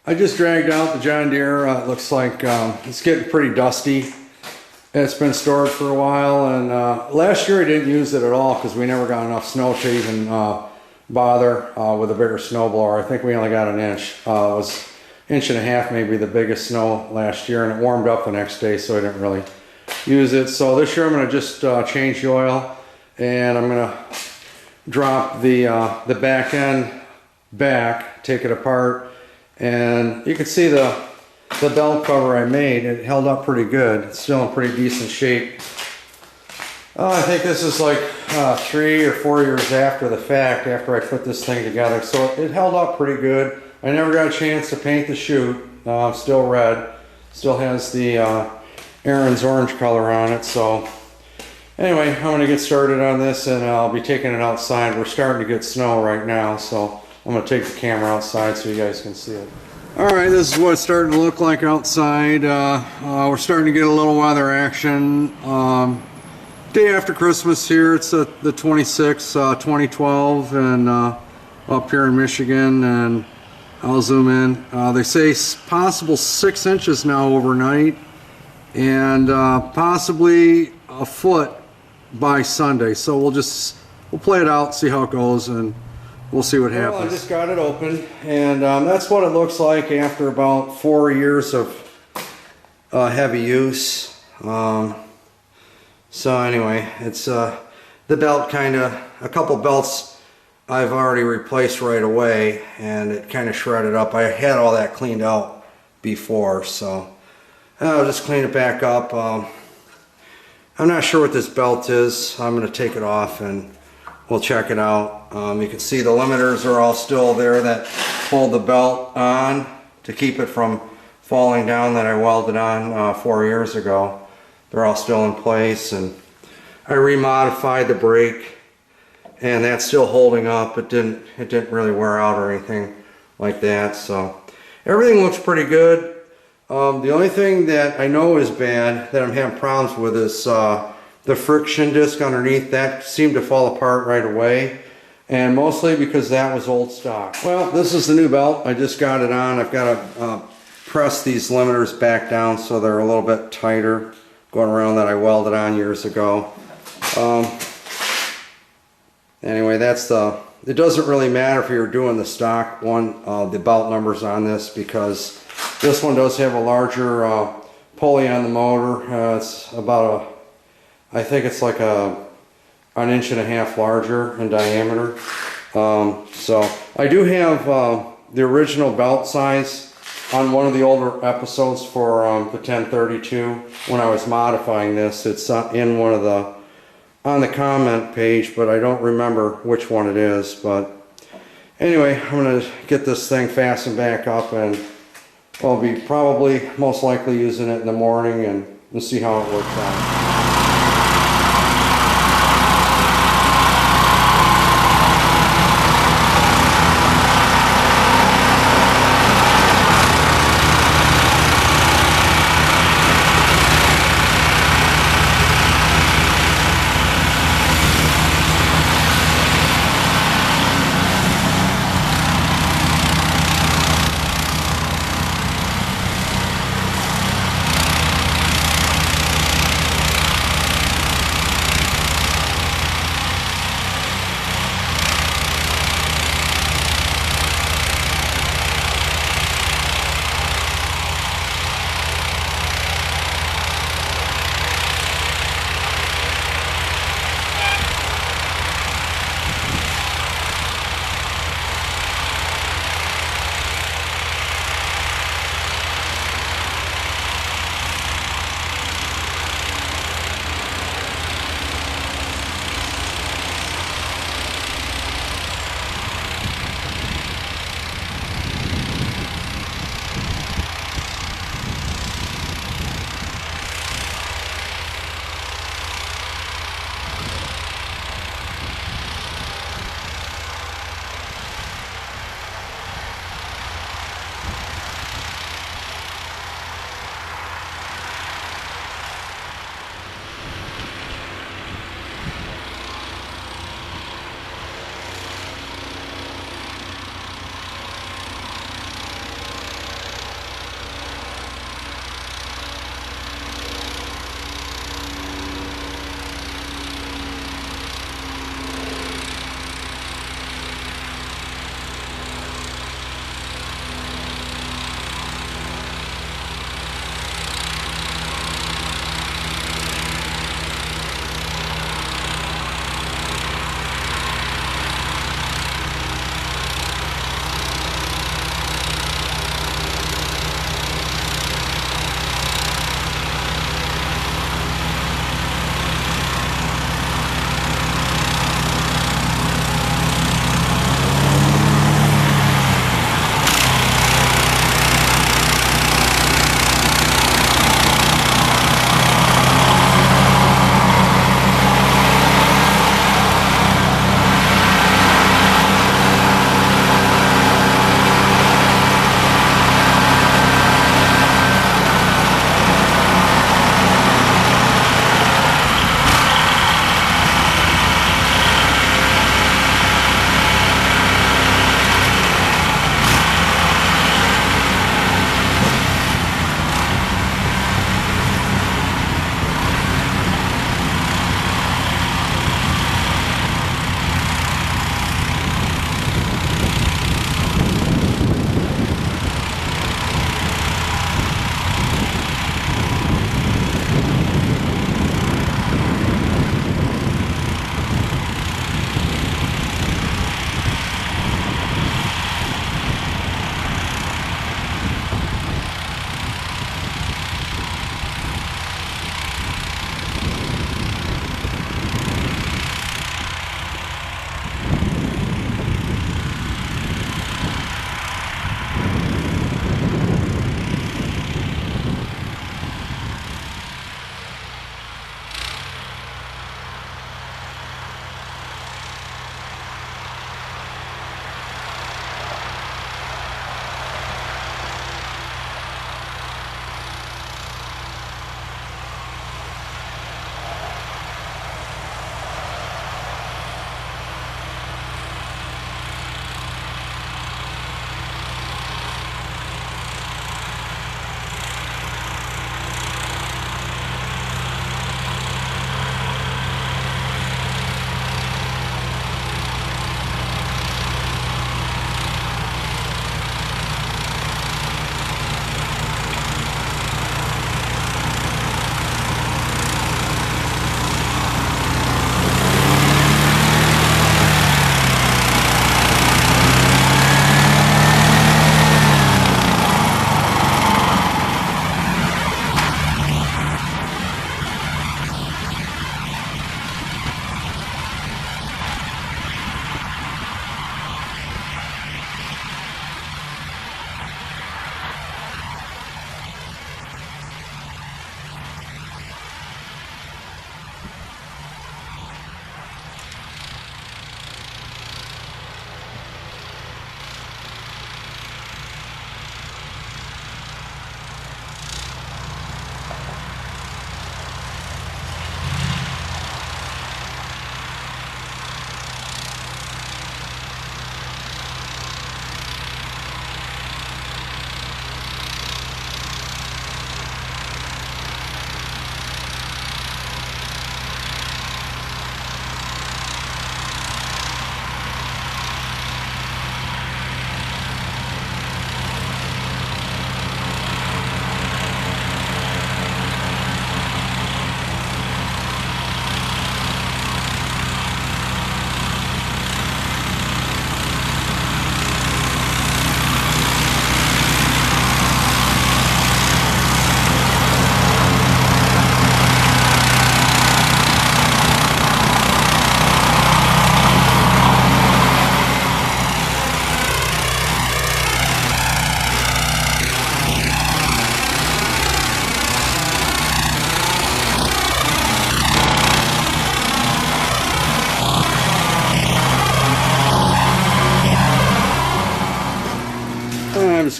I just dragged out the John Deere. It looks like it's getting pretty dusty. It's been stored for a while, and last year I didn't use it at all because we never got enough snow to even bother with a bigger snowblower. I think we only got an inch. It was an inch and a half, maybe the biggest snow last year, and it warmed up the next day, so I didn't really use it. So this year I'm going to just change the oil, and I'm going to drop the back end back, take it apart, and you can see the belt cover I made. It held up pretty good. It's still in pretty decent shape. I think this is like 3 or 4 years after the fact, after I put this thing together. So it held up pretty good. I never got a chance to paint the chute. Still red. Still has the Aaron's orange color on it. So anyway, I'm going to get started on this, and I'll be taking it outside. We're starting to get snow right now, so I'm going to take the camera outside so you guys can see it. Alright, this is what it's starting to look like outside. We're starting to get a little weather action. Day after Christmas here, it's the 26th, 2012, and up here in Michigan, and I'll zoom in. They say possible 6 inches now overnight, and possibly a foot by Sunday. So we'll play it out, see how it goes, and we'll see what happens. Well, I just got it open, and that's what it looks like after about 4 years of heavy use. So anyway, it's the belt a couple belts I've already replaced right away, and it kind of shredded up. I had all that cleaned out before, so I'll just clean it back up. I'm not sure what this belt is. I'm going to take it off and we'll check it out. You can see the limiters are all still there that hold the belt on to keep it from falling down that I welded on 4 years ago. They're all still in place, and I remodified the brake, and that's still holding up. It didn't really wear out or anything like that, so everything looks pretty good. The only thing that I know is bad, that I'm having problems with, is the friction disc underneath. That seemed to fall apart right away, and mostly because that was old stock. Well, this is the new belt. I just got it on. I've got to press these limiters back down so they're a little bit tighter going around, that I welded on years ago. Anyway, it doesn't really matter if you're doing the stock one, the belt numbers on this, because this one does have a larger pulley on the motor. It's about I think it's like an inch and a half larger in diameter. So I do have the original belt size on one of the older episodes for the 1032 when I was modifying this. It's in one of on the comment page, but I don't remember which one it is. But anyway, I'm going to get this thing fastened back up, and I'll be probably most likely using it in the morning, and we'll see how it works out.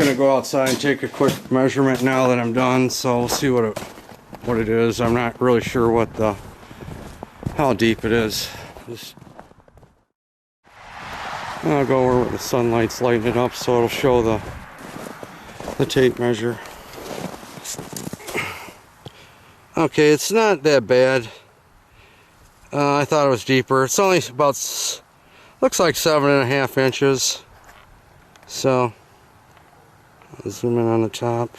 gonna go outside and take a quick measurement now that I'm done, so we'll see what it is. I'm not really sure how deep it is. I'll go over where the sunlight's lighting it up so it'll show the tape measure. Okay, it's not that bad. I thought it was deeper. It's only about, looks like 7.5 inches. So, I'll zoom in on the top.